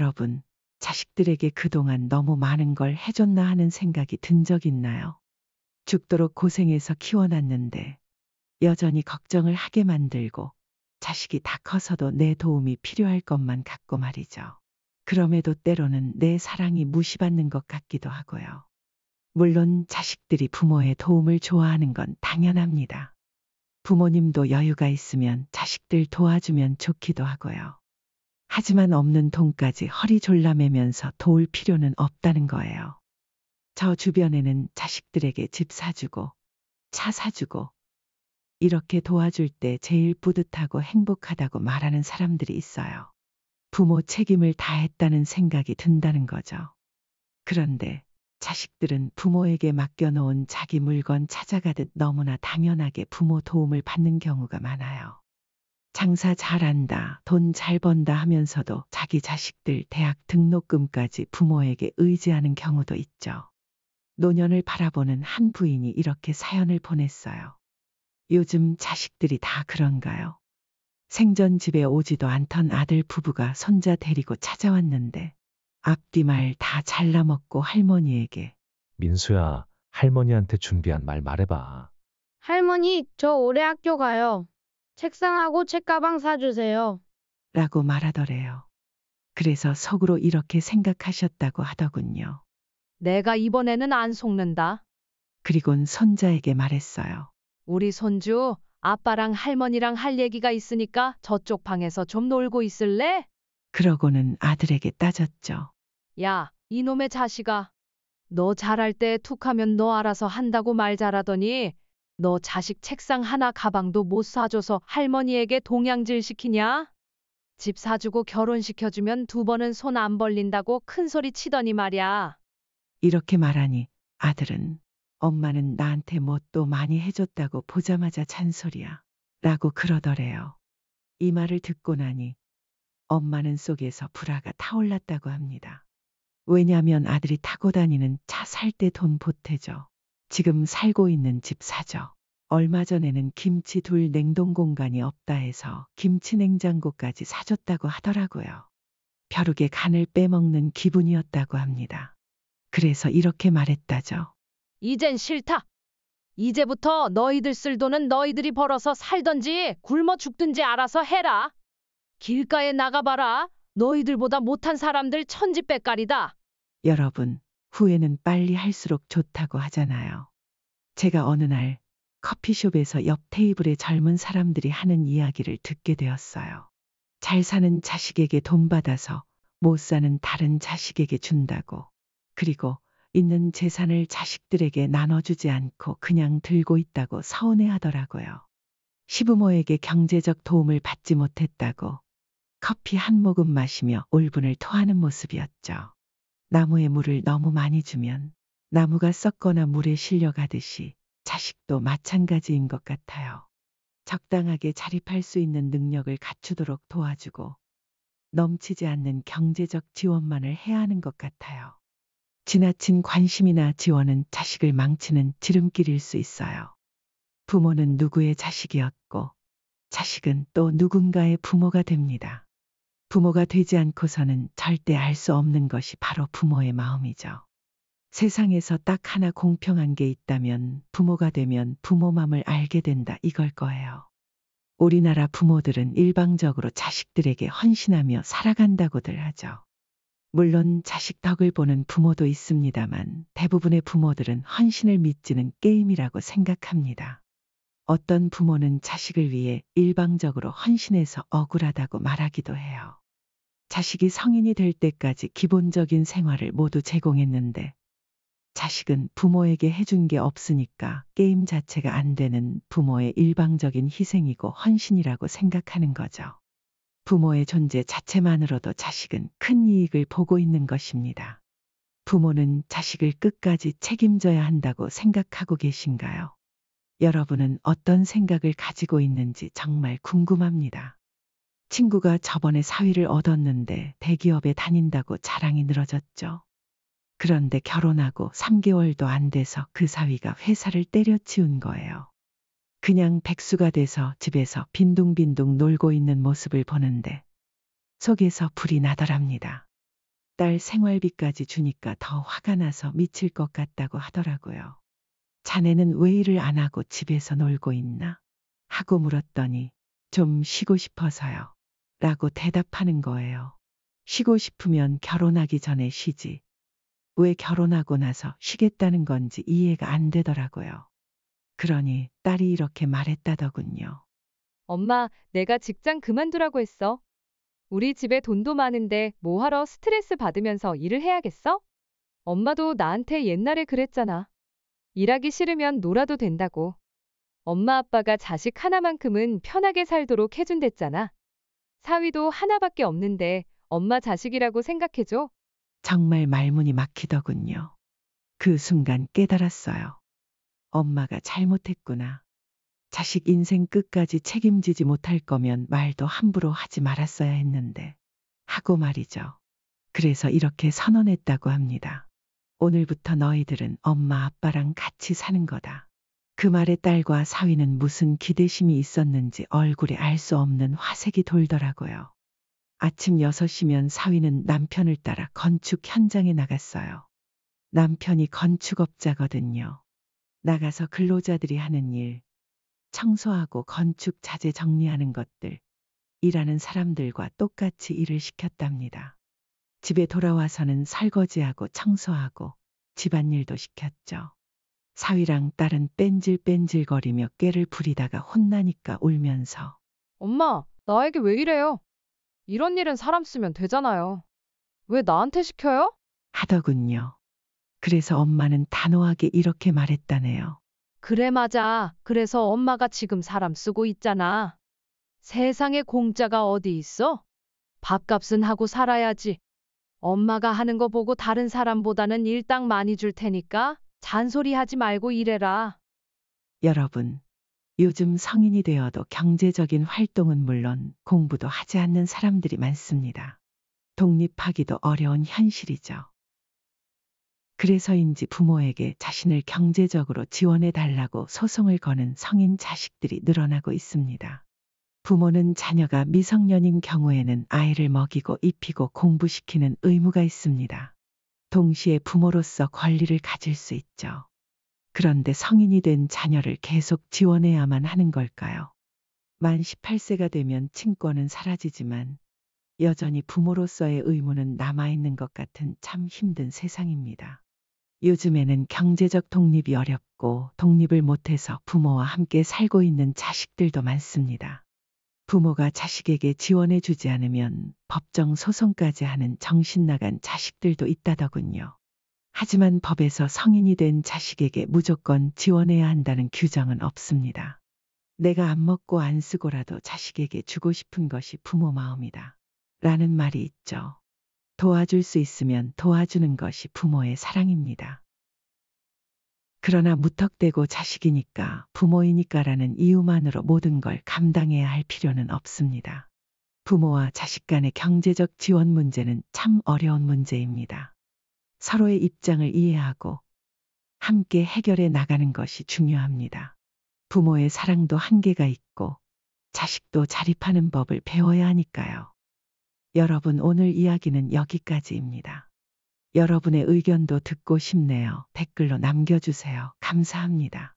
여러분, 자식들에게 그동안 너무 많은 걸 해줬나 하는 생각이 든 적 있나요? 죽도록 고생해서 키워놨는데 여전히 걱정을 하게 만들고 자식이 다 커서도 내 도움이 필요할 것만 같고 말이죠. 그럼에도 때로는 내 사랑이 무시받는 것 같기도 하고요. 물론 자식들이 부모의 도움을 좋아하는 건 당연합니다. 부모님도 여유가 있으면 자식들 도와주면 좋기도 하고요. 하지만 없는 돈까지 허리 졸라매면서 도울 필요는 없다는 거예요. 저 주변에는 자식들에게 집 사주고 차 사주고 이렇게 도와줄 때 제일 뿌듯하고 행복하다고 말하는 사람들이 있어요. 부모 책임을 다했다는 생각이 든다는 거죠. 그런데 자식들은 부모에게 맡겨놓은 자기 물건 찾아가듯 너무나 당연하게 부모 도움을 받는 경우가 많아요. 장사 잘한다, 돈 잘 번다 하면서도 자기 자식들 대학 등록금까지 부모에게 의지하는 경우도 있죠. 노년을 바라보는 한 부인이 이렇게 사연을 보냈어요. 요즘 자식들이 다 그런가요? 생전 집에 오지도 않던 아들 부부가 손자 데리고 찾아왔는데 앞뒤 말 다 잘라먹고 할머니에게 민수야, 할머니한테 준비한 말 말해봐. 할머니, 저 올해 학교 가요. 책상하고 책가방 사주세요. 라고 말하더래요. 그래서 속으로 이렇게 생각하셨다고 하더군요. 내가 이번에는 안 속는다. 그리곤 손자에게 말했어요. 우리 손주, 아빠랑 할머니랑 할 얘기가 있으니까 저쪽 방에서 좀 놀고 있을래? 그러고는 아들에게 따졌죠. 야, 이놈의 자식아. 너 잘할 때 툭하면 너 알아서 한다고 말 잘하더니 너 자식 책상 하나 가방도 못 사줘서 할머니에게 동양질 시키냐? 집 사주고 결혼시켜주면 2번은 손 안 벌린다고 큰 소리 치더니 말이야. 이렇게 말하니 아들은 엄마는 나한테 뭣도 많이 해줬다고 보자마자 잔소리야. 라고 그러더래요. 이 말을 듣고 나니 엄마는 속에서 불화가 타올랐다고 합니다. 왜냐하면 아들이 타고 다니는 차 살 때 돈 보태죠. 지금 살고 있는 집 사죠. 얼마 전에는 김치 둘 냉동 공간이 없다 해서 김치 냉장고까지 사줬다고 하더라고요. 벼룩의 간을 빼먹는 기분이었다고 합니다. 그래서 이렇게 말했다죠. 이젠 싫다. 이제부터 너희들 쓸 돈은 너희들이 벌어서 살던지 굶어 죽든지 알아서 해라. 길가에 나가봐라. 너희들보다 못한 사람들 천지백갈이다. 여러분, 후회는 빨리 할수록 좋다고 하잖아요. 제가 어느 날 커피숍에서 옆 테이블의 젊은 사람들이 하는 이야기를 듣게 되었어요. 잘 사는 자식에게 돈 받아서 못 사는 다른 자식에게 준다고. 그리고 있는 재산을 자식들에게 나눠주지 않고 그냥 들고 있다고 서운해 하더라고요. 시부모에게 경제적 도움을 받지 못했다고 커피 한 모금 마시며 울분을 토하는 모습이었죠. 나무에 물을 너무 많이 주면 나무가 썩거나 물에 실려가듯이 자식도 마찬가지인 것 같아요. 적당하게 자립할 수 있는 능력을 갖추도록 도와주고 넘치지 않는 경제적 지원만을 해야 하는 것 같아요. 지나친 관심이나 지원은 자식을 망치는 지름길일 수 있어요. 부모는 누구의 자식이었고 자식은 또 누군가의 부모가 됩니다. 부모가 되지 않고서는 절대 알 수 없는 것이 바로 부모의 마음이죠. 세상에서 딱 하나 공평한 게 있다면 부모가 되면 부모 마음을 알게 된다 이걸 거예요. 우리나라 부모들은 일방적으로 자식들에게 헌신하며 살아간다고들 하죠. 물론 자식 덕을 보는 부모도 있습니다만 대부분의 부모들은 헌신을 믿지는 게임이라고 생각합니다. 어떤 부모는 자식을 위해 일방적으로 헌신해서 억울하다고 말하기도 해요. 자식이 성인이 될 때까지 기본적인 생활을 모두 제공했는데 자식은 부모에게 해준 게 없으니까 게임 자체가 안 되는 부모의 일방적인 희생이고 헌신이라고 생각하는 거죠. 부모의 존재 자체만으로도 자식은 큰 이익을 보고 있는 것입니다. 부모는 자식을 끝까지 책임져야 한다고 생각하고 계신가요? 여러분은 어떤 생각을 가지고 있는지 정말 궁금합니다. 친구가 저번에 사위를 얻었는데 대기업에 다닌다고 자랑이 늘어졌죠. 그런데 결혼하고 3개월도 안 돼서 그 사위가 회사를 때려치운 거예요. 그냥 백수가 돼서 집에서 빈둥빈둥 놀고 있는 모습을 보는데 속에서 불이 나더랍니다. 딸 생활비까지 주니까 더 화가 나서 미칠 것 같다고 하더라고요. 자네는 왜 일을 안 하고 집에서 놀고 있나? 하고 물었더니 좀 쉬고 싶어서요. 라고 대답하는 거예요. 쉬고 싶으면 결혼하기 전에 쉬지. 왜 결혼하고 나서 쉬겠다는 건지 이해가 안 되더라고요. 그러니 딸이 이렇게 말했다더군요. 엄마, 내가 직장 그만두라고 했어. 우리 집에 돈도 많은데 뭐하러 스트레스 받으면서 일을 해야겠어? 엄마도 나한테 옛날에 그랬잖아. 일하기 싫으면 놀아도 된다고. 엄마 아빠가 자식 하나만큼은 편하게 살도록 해준댔잖아. 사위도 하나밖에 없는데 엄마 자식이라고 생각해줘. 정말 말문이 막히더군요. 그 순간 깨달았어요. 엄마가 잘못했구나. 자식 인생 끝까지 책임지지 못할 거면 말도 함부로 하지 말았어야 했는데. 하고 말이죠. 그래서 이렇게 선언했다고 합니다. 오늘부터 너희들은 엄마 아빠랑 같이 사는 거다. 그 말에 딸과 사위는 무슨 기대심이 있었는지 얼굴에 알 수 없는 화색이 돌더라고요. 아침 6시면 사위는 남편을 따라 건축 현장에 나갔어요. 남편이 건축업자거든요. 나가서 근로자들이 하는 일, 청소하고 건축 자재 정리하는 것들, 일하는 사람들과 똑같이 일을 시켰답니다. 집에 돌아와서는 설거지하고 청소하고 집안일도 시켰죠. 사위랑 딸은 뺀질뺀질거리며 꾀를 부리다가 혼나니까 울면서 엄마, 나에게 왜 이래요? 이런 일은 사람 쓰면 되잖아요. 왜 나한테 시켜요? 하더군요. 그래서 엄마는 단호하게 이렇게 말했다네요. 그래, 맞아. 그래서 엄마가 지금 사람 쓰고 있잖아. 세상에 공짜가 어디 있어? 밥값은 하고 살아야지. 엄마가 하는 거 보고 다른 사람보다는 일당 많이 줄 테니까 잔소리 하지 말고 일해라. 여러분, 요즘 성인이 되어도 경제적인 활동은 물론 공부도 하지 않는 사람들이 많습니다. 독립하기도 어려운 현실이죠. 그래서인지 부모에게 자신을 경제적으로 지원해 달라고 소송을 거는 성인 자식들이 늘어나고 있습니다. 부모는 자녀가 미성년인 경우에는 아이를 먹이고 입히고 공부시키는 의무가 있습니다. 동시에 부모로서 권리를 가질 수 있죠. 그런데 성인이 된 자녀를 계속 지원해야만 하는 걸까요? 만 18세가 되면 친권은 사라지지만 여전히 부모로서의 의무는 남아있는 것 같은 참 힘든 세상입니다. 요즘에는 경제적 독립이 어렵고 독립을 못해서 부모와 함께 살고 있는 자식들도 많습니다. 부모가 자식에게 지원해 주지 않으면 법정 소송까지 하는 정신 나간 자식들도 있다더군요. 하지만 법에서 성인이 된 자식에게 무조건 지원해야 한다는 규정은 없습니다. 내가 안 먹고 안 쓰고라도 자식에게 주고 싶은 것이 부모 마음이다. 라는 말이 있죠. 도와줄 수 있으면 도와주는 것이 부모의 사랑입니다. 그러나 무턱대고 자식이니까 부모이니까라는 이유만으로 모든 걸 감당해야 할 필요는 없습니다. 부모와 자식 간의 경제적 지원 문제는 참 어려운 문제입니다. 서로의 입장을 이해하고 함께 해결해 나가는 것이 중요합니다. 부모의 사랑도 한계가 있고 자식도 자립하는 법을 배워야 하니까요. 여러분, 오늘 이야기는 여기까지입니다. 여러분의 의견도 듣고 싶네요. 댓글로 남겨주세요. 감사합니다.